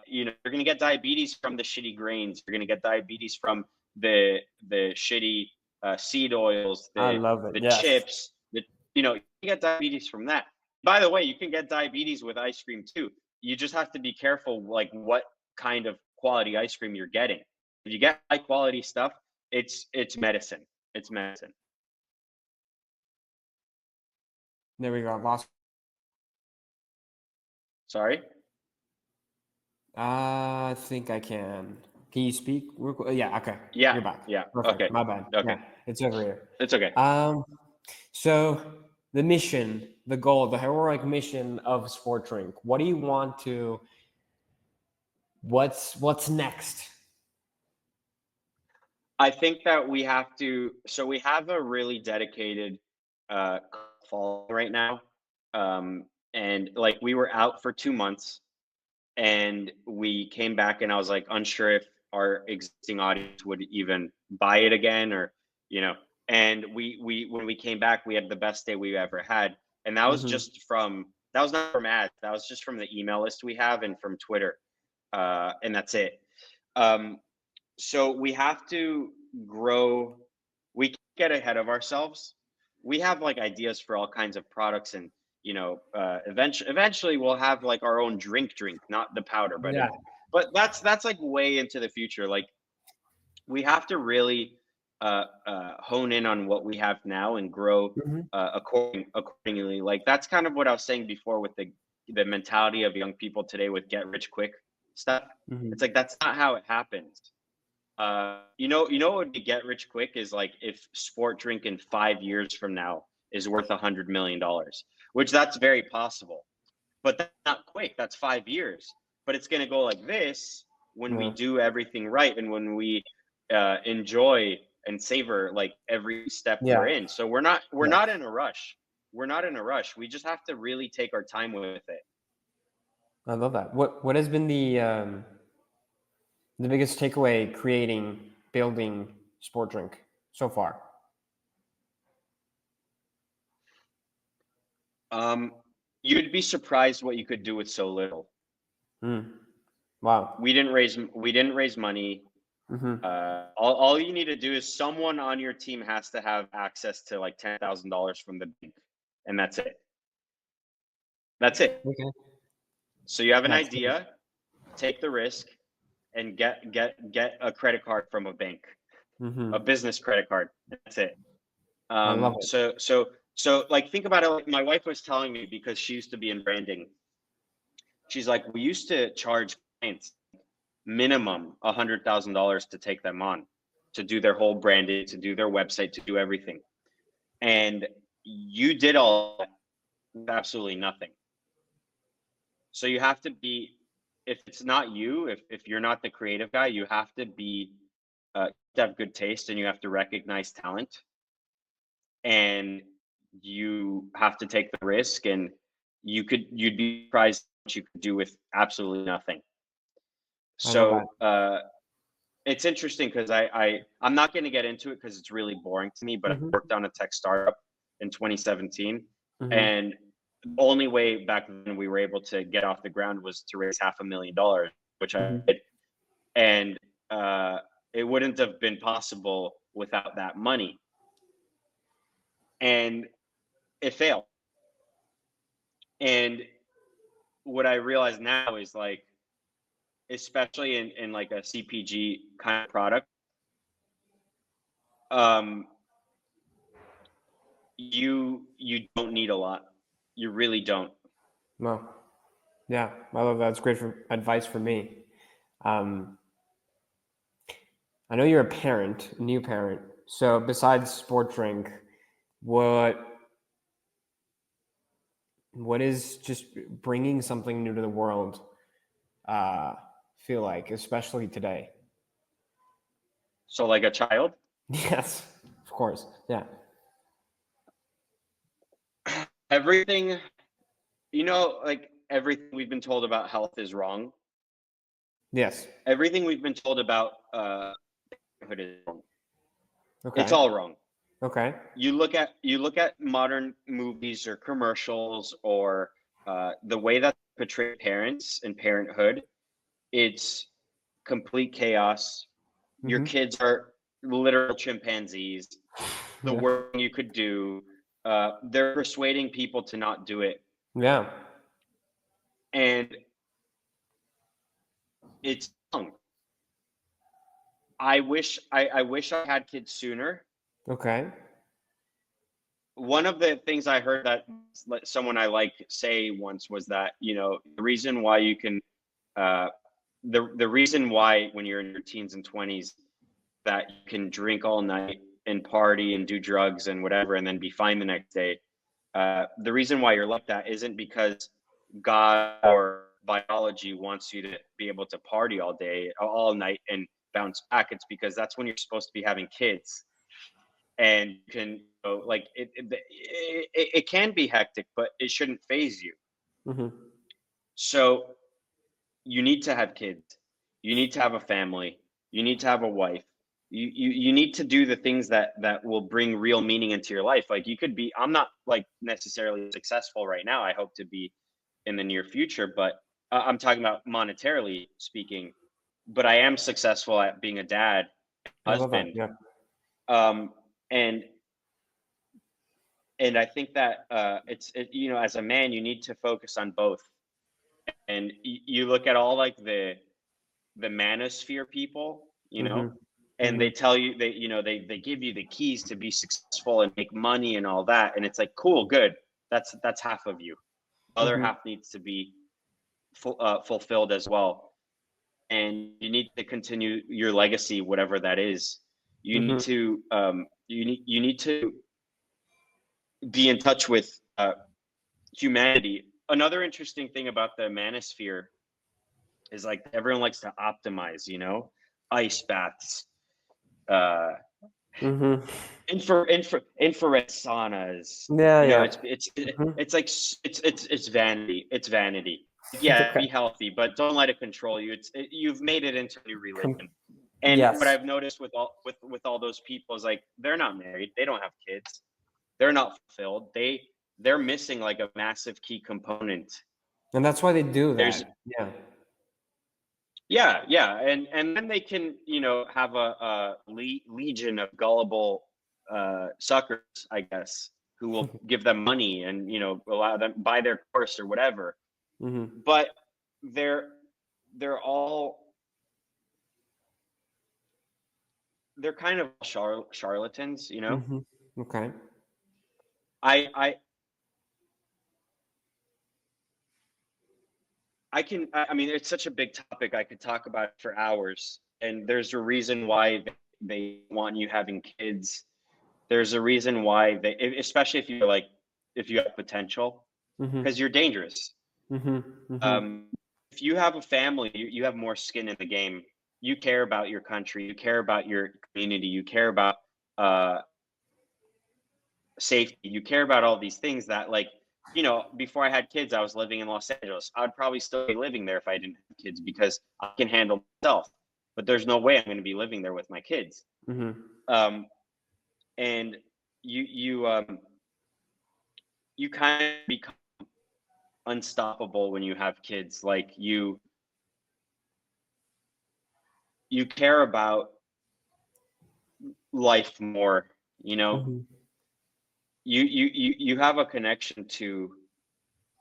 You're going to get diabetes from the shitty grains. You're going to get diabetes from the shitty seed oils, I love it. the Yes. chips. You can get diabetes from that. By the way, you can get diabetes with ice cream too. You just have to be careful, like what kind of quality ice cream you're getting. If you get high quality stuff, it's medicine. It's medicine. There we go. I've lost. Sorry. I think I can. Can you speak? Yeah. Okay. Yeah. You're back. Yeah. Perfect. Okay. My bad. Okay. Yeah. It's over here. It's okay. Um. So the mission, the goal, the heroic mission of Sport Drink. What do you want to? What's next? I think that we have to. So we have a really dedicated uh, following right now, and like we were out for 2 months, and we came back, and I was like unsure if our existing audience would even buy it again, or you know. And we when we came back, we had the best day we ever had, and Mm-hmm. that was not from ads. That was just from the email list we have and from Twitter, and that's it. Um, so we have to grow. We can't get ahead of ourselves. We have like ideas for all kinds of products, and eventually we'll have like our own drink, not the powder, Yeah. but that's like way into the future. Like we have to really hone in on what we have now and grow Mm-hmm. accordingly. Like that's kind of what I was saying before with the mentality of young people today with get rich quick stuff. Mm-hmm. It's like that's not how it happens. What would be get rich quick is like if Sport Drink in 5 years from now is worth $100 million, which that's very possible. But that's not quick. That's 5 years. But it's going to go like this when we Yeah. do everything right and when we enjoy and savor like every step we're Yeah. in. So we're Yes. not in a rush. We're not in a rush. We just have to really take our time with it. I love that. What has been the biggest takeaway building Sport Drink so far? Um, you'd be surprised what you could do with so little. Mm. Wow. We didn't raise money. Mm-hmm. All you need to do is someone on your team has to have access to like $10,000 from the bank, and that's it. That's it. Okay. So you have an That's good. idea, take the risk, and get a credit card from a bank, a Mm-hmm. business credit card. That's it. I love it. So like think about it. Like my wife was telling me because she used to be in branding. She's like, we used to charge clients minimum $100,000 to take them on, to do their whole branding, to do their website, to do everything. And you did all that with absolutely nothing. So you have to be, if it's not you, if you're not the creative guy, you have to be, to have good taste, and you have to recognize talent, and you have to take the risk, and you'd be surprised what you could do with absolutely nothing. I love that. So it's interesting because I'm not going to get into it because it's really boring to me, but I Mm-hmm. worked on a tech startup in 2017, Mm-hmm. and the only way back then we were able to get off the ground was to raise $500,000, which I Mm-hmm. did, and it wouldn't have been possible without that money, and it failed. And what I realize now is, like, especially in like a CPG kind of product, um, you don't need a lot. You really don't. No. Yeah, I love that. It's great for advice for me. Um, I know you're a parent, a new parent. So besides sport drink, what what is just bringing something new to the world uh, feel like, especially today? So like a child, Yes, of course. Yeah. everything, like everything we've been told about health is wrong. Yes. Everything we've been told about parenthood is wrong. It's Okay. all wrong. Okay. You look at modern movies or commercials, or the way that they portray parents and parenthood. It's complete chaos. Your Mm-hmm. kids are literal chimpanzees. The Yeah. worst thing you could do. They're persuading people to not do it, Yeah. and it's wrong. I wish I had kids sooner. Okay. One of the things I heard that someone I like say once was that, the reason why you can, uh, the reason why when you're in your teens and 20s that you can drink all night and party and do drugs and whatever and then be fine the next day. The reason why you're like that isn't because God or biology wants you to be able to party all day, all night, and bounce back. It's because that's when you're supposed to be having kids, and you can, like it can be hectic, but it shouldn't phase you. Mm-hmm. So you need to have kids. You need to have a family. You need to have a wife. You need to do the things that will bring real meaning into your life. Like, you could be, I'm not like necessarily successful right now. I hope to be in the near future, but I'm talking about monetarily speaking. But I am successful at being a dad, I love that. husband, Yeah. um, and I think that as a man, you need to focus on both. And you look at all like the manosphere people, Mm-hmm. and Mm-hmm. they tell you, they give you the keys to be successful and make money and all that, and it's like, cool, good. That's half of you. The other Mm-hmm. half needs to be fulfilled as well, and you need to continue your legacy, whatever that is. You need Mm-hmm. to you need to be in touch with humanity. Another interesting thing about the manosphere is, like, everyone likes to optimize, ice baths, uh, Mm-hmm. infrared saunas. Yeah. Yeah. Mm-hmm. It's like it's vanity. It's vanity. Yeah, Okay. be healthy, but don't let it control you. You've made it into a new religion. And what Yes. I've noticed with all those people is, like, they're not married. They don't have kids. They're not fulfilled. They're missing like a massive key component. And that's why they do There's that. Yeah. Yeah, and then they can, have a legion of gullible suckers, I guess, who will give them money and, allow them buy their course or whatever. Mm-hmm. But they're they're all they're kind of charlatans. Mm-hmm. Okay. I I mean, it's such a big topic. I could talk about it for hours. And there's a reason why they want you having kids. There's a reason why especially if you're like, if you have potential, Mm-hmm. because you're dangerous. Mm-hmm. Mm-hmm. Um, if you have a family, you have more skin in the game. You care about your country. You care about your community. You care about uh, safety. You care about all these things that, like, before I had kids, I was living in Los Angeles. I would probably still be living there if I didn't have kids because I can handle myself. But there's no way I'm going to be living there with my kids. Mm-hmm. Um, and you kind of become unstoppable when you have kids. Like you care about life more. Mm-hmm. You have a connection to.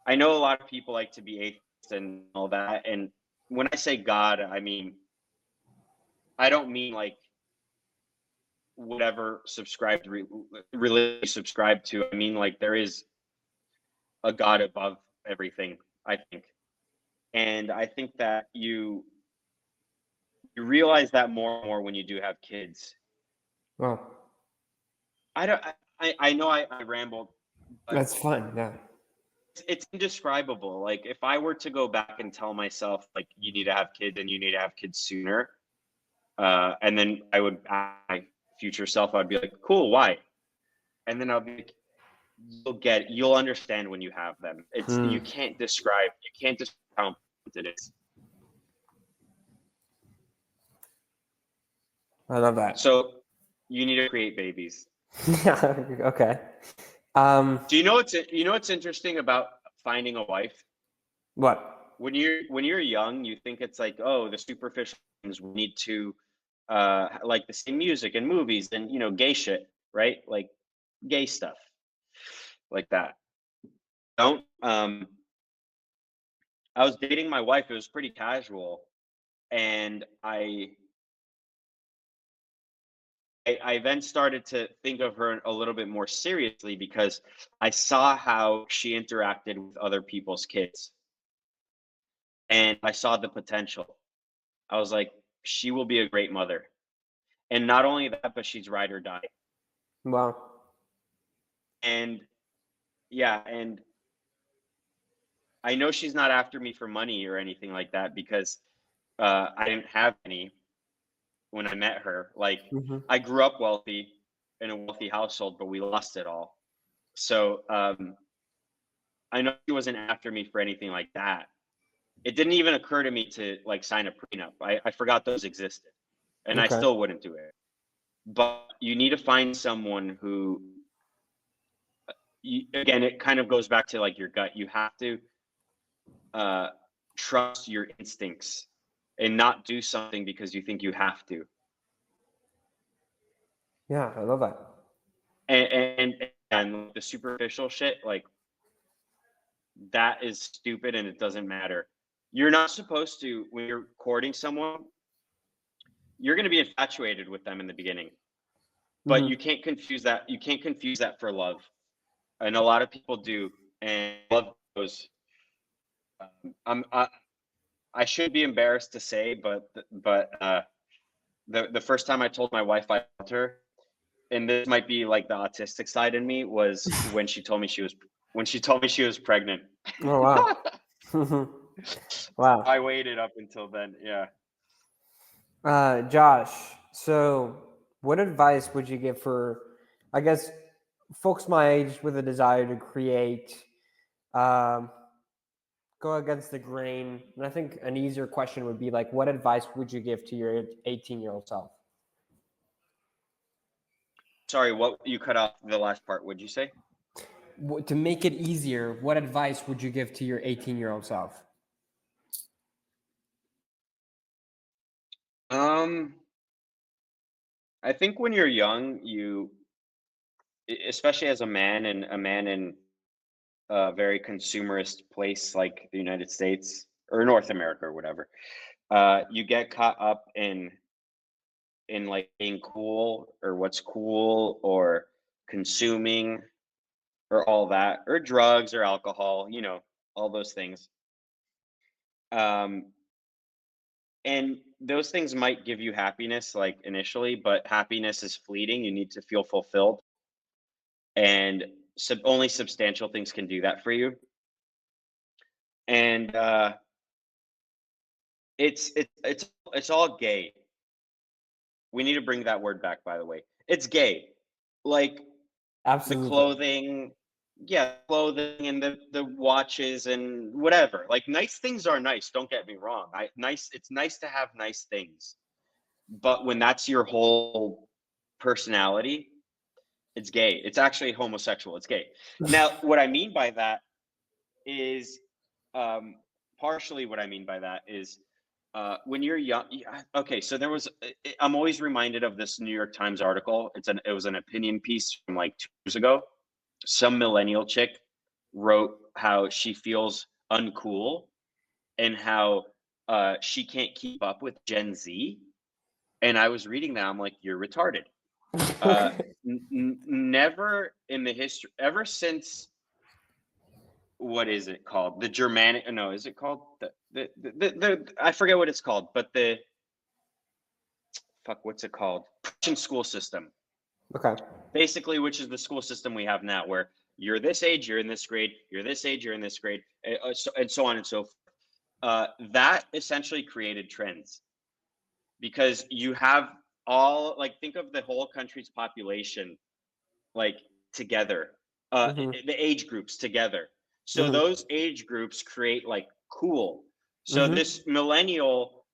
I know a lot of people like to be atheists and all that, and when I say God, I don't mean like whatever subscribed religion you subscribe to. I mean, like, there is a God above everything, I think. And I think that you realize that more and more when you do have kids. Well, I don't I know I rambled, but that's fun. Yeah. it's indescribable. Like, if I were to go back and tell myself, like, you need to have kids and you need to have kids sooner, and then I would ask my future self, I'd be like, cool, why? And then I'll be like, you'll understand when you have them. Hmm. You can't describe how important it is. I love that. So you need to create babies. Yeah. Okay. Do you know what's interesting about finding a wife? What? When you're young, you think it's like, oh, the superficial things, we need to like the same music and movies and gay shit, right? Like gay stuff like that. Don't I was dating my wife, it was pretty casual, and I then started to think of her a little bit more seriously because I saw how she interacted with other people's kids, and I saw the potential. I was like, she will be a great mother. And not only that, but she's ride or die. Well. And yeah, and I know she's not after me for money or anything like that because I didn't have any when I met her. Like, Mm-hmm. I grew up wealthy in a wealthy household, but we lost it all. So I know she wasn't after me for anything like that. It didn't even occur to me to like sign a prenup. I forgot those existed, and I Okay. still wouldn't do it. But you need to find someone who, again, it kind of goes back to like your gut. You have to uh, trust your instincts and not do something because you think you have to. Yeah, I love that. And the superficial shit, like, that is stupid and it doesn't matter. You're not supposed to, when you're courting someone, you're going to be infatuated with them in the beginning, but Mm-hmm. you can't confuse that for love. And a lot of people do. And love goes, I should be embarrassed to say, but the first time I told my wife I loved her, and this might be like the autistic side in me, was when she told me she was pregnant. Oh wow. Wow. I waited up until then. Yeah. Josh, so what advice would you give for, I guess, folks my age with a desire to create, um, go against the grain? And I think an easier question would be like, what advice would you give to your 18-year-old self? Sorry, what, you cut off the last part? What'd you say? To make it easier, what advice would you give to your 18-year-old self? Um, I think when you're young, especially as a man in a very consumerist place like the United States or North America or whatever, you get caught up in like being cool or what's cool or consuming or all that or drugs or alcohol, all those things. Um, and those things might give you happiness, like initially, but happiness is fleeting. You need to feel fulfilled, and only substantial things can do that for you. And it's all gay. We need to bring that word back, by the way. It's gay. Like the Absolutely. clothing, yeah, clothing and the watches and whatever. Like nice things are nice, don't get me wrong. It's nice to have nice things. But when that's your whole personality, it's gay. It's actually homosexual. It's gay. Now, what I mean by that is um partially what I mean by that is when you're young. Okay, so I'm always reminded of this New York Times article. It was an opinion piece from like 2 years ago. Some millennial chick wrote how she feels uncool and how she can't keep up with Gen Z. And I was reading that, I'm like, you're retarded. Uh, Never in the history, ever since, what is it called? The Germanic? No, is it called I forget what it's called, but the fuck, what's it called? Prussian school system. Okay. Basically, which is the school system we have now, where you're this age, you're in this grade, you're this age, you're in this grade, and so on and so forth. That essentially created trends because you have like, think of the whole country's population like together, Hmm. the age groups together. So Hmm. those age groups create like cool. So Hmm. this millennial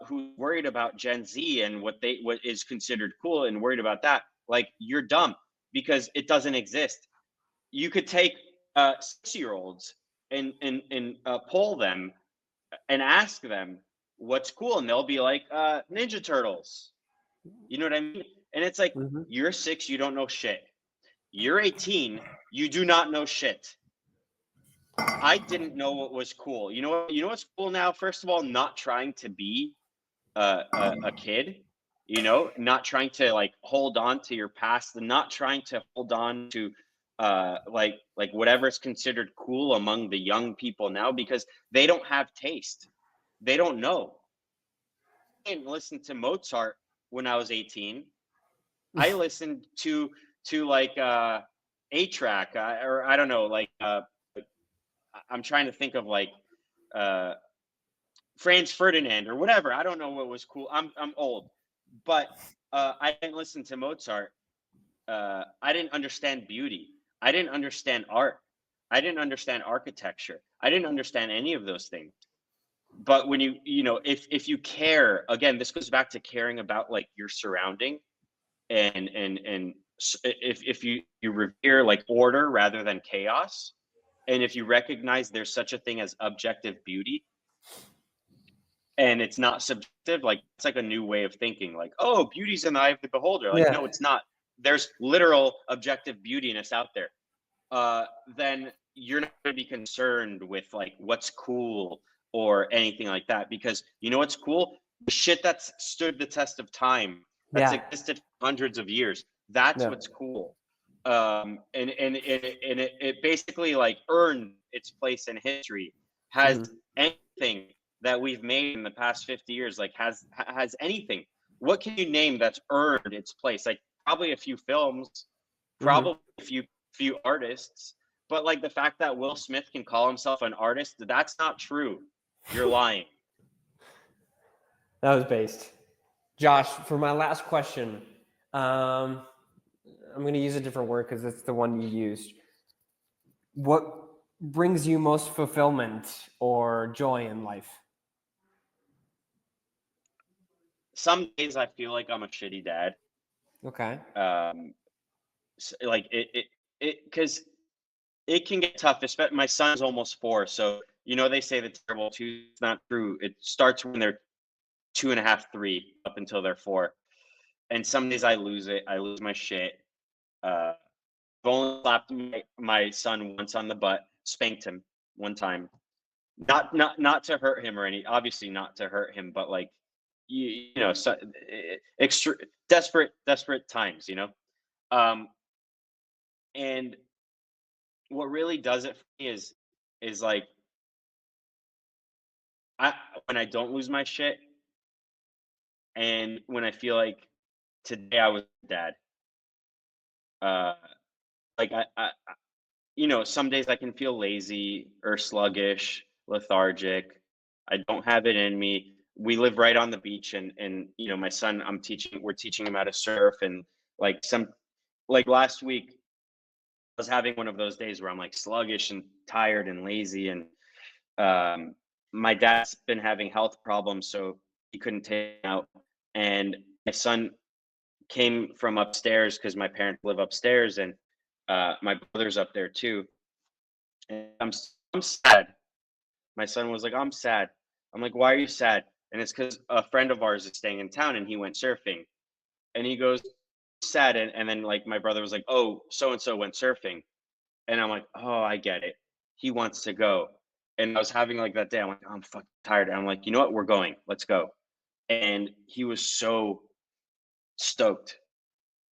who's worried about Gen Z and what is considered cool and worried about that, like, you're dumb because it doesn't exist. You could take 6-year-olds and poll them and ask them what's cool, and they'll be like Ninja Turtles. You know what I mean? And it's like, Hmm. you're 6, you don't know shit. You're 18, you do not know shit. I didn't know what was cool. You know what's cool now? First of all, not trying to be a kid, not trying to like hold on to your past, and not trying to hold on to like whatever is considered cool among the young people now, because they don't have taste. They don't know. I didn't listen to Mozart when I was 18. I listened to like A track, or I don't know, like I'm trying to think of like uh Franz Ferdinand or whatever. I don't know what was cool. I'm old, but I didn't listen to Mozart. I didn't understand beauty. I didn't understand art. I didn't understand architecture. I didn't understand any of those things. But when if you care, again, this goes back to caring about like your surrounding, and if you revere like order rather than chaos, and if you recognize there's such a thing as objective beauty and it's not subjective, like it's like a new way of thinking, like, oh, beauty's in the eye of the beholder. Like, Yeah. no, it's not. There's literal objective beautiness out there. Then you're not going to be concerned with like what's cool or anything like that, because you know what's cool? The shit that's stood the test of time, that's Yeah. existed for hundreds of years. That's Yeah. what's cool. It basically like earned its place in history. Has Hmm. anything that we've made in the past 50 years, like, has anything? What can you name that's earned its place? Like, probably a few films, Hmm. probably a few artists, but like the fact that Will Smith can call himself an artist, that's not true. You're lying. That was based. Josh, for my last question, um, I'm going to use a different word because it's the one you used. What brings you most fulfillment or joy in life? Some days I feel like I'm a shitty dad. Okay. Um, like it because it can get tough. Especially my son's almost 4, so they say the terrible two. It's not true. It starts when they're 2.5, 3, up until they're 4. And some days I lose it. I lose my shit. I've only slapped my son once on the butt, spanked him one time. Not to hurt him or obviously not to hurt him, but like so, extra desperate times, Um, and what really does it for me is like when I don't lose my shit, and when I feel like today I was dad. Uh, like some days I can feel lazy or sluggish, lethargic. I don't have it in me. We live right on the beach, and my son, we're teaching him how to surf, and like last week I was having one of those days where I'm like sluggish and tired and lazy, and um, my dad's been having health problems, so he couldn't take him out, and my son came from upstairs because my parents live upstairs, and my brother's up there too. And I'm sad. My son was like, "I'm sad." I'm like, "Why are you sad?" And it's because a friend of ours is staying in town and he went surfing. And he goes, "Sad." And then like my brother was like, "Oh, so and so went surfing." And I'm like, "Oh, I get it. He wants to go." And I was having like that day. I'm like, "Oh, I'm fucking tired." And I'm like, "You know what? We're going. Let's go." And he was so stoked.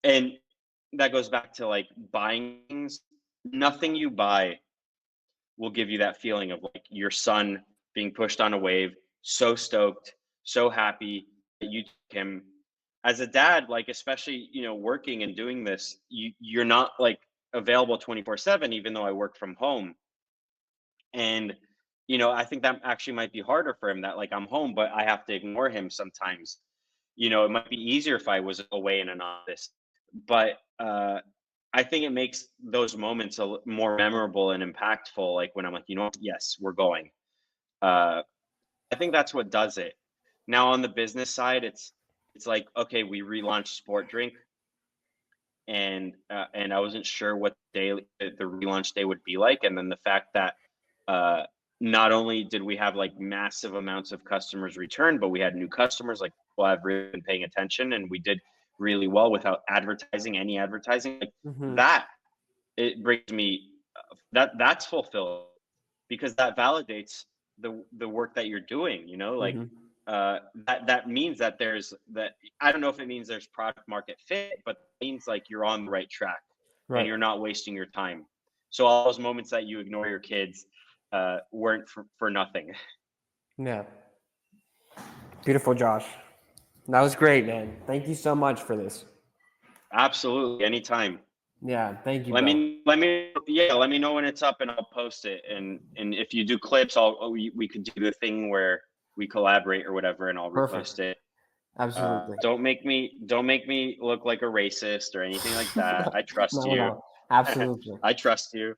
And that goes back to like buying things. Nothing you buy will give you that feeling of like your son being pushed on a wave, so stoked, so happy that you took him. As a dad, like especially working and doing this, you're not like available 24/7, even though I work from home. And I think that actually might be harder for him, that like I'm home, but I have to ignore him sometimes. It might be easier if I was away in an office, but I think it makes those moments more memorable and impactful. Like when I'm like, yes, we're going. Uh, I think that's what does it. Now on the business side, it's like, okay, we relaunched Sport Drink, and I wasn't sure what day the relaunch day would be like, and then the fact that uh, not only did we have like massive amounts of customers return, but we had new customers. Like people have really been paying attention, and we did really well without any advertising. Like Mm-hmm. that, it brings me that's fulfilling, because that validates the work that you're doing. Like Mm-hmm. that means that I don't know if it means there's product market fit, but it means like you're on the right track and Right. you're not wasting your time. So all those moments that you ignore your kids weren't for nothing. Yeah. Beautiful, Josh. That was great, man. Thank you so much for this. Absolutely, anytime. Yeah. Thank you, Let bro. me let me yeah, let me know when it's up and I'll post it. And if you do clips, we could do the thing where we collaborate or whatever, and I'll Perfect. repost it. Absolutely. Don't make me look like a racist or anything like that. I trust Not at you. all. Absolutely. I trust you.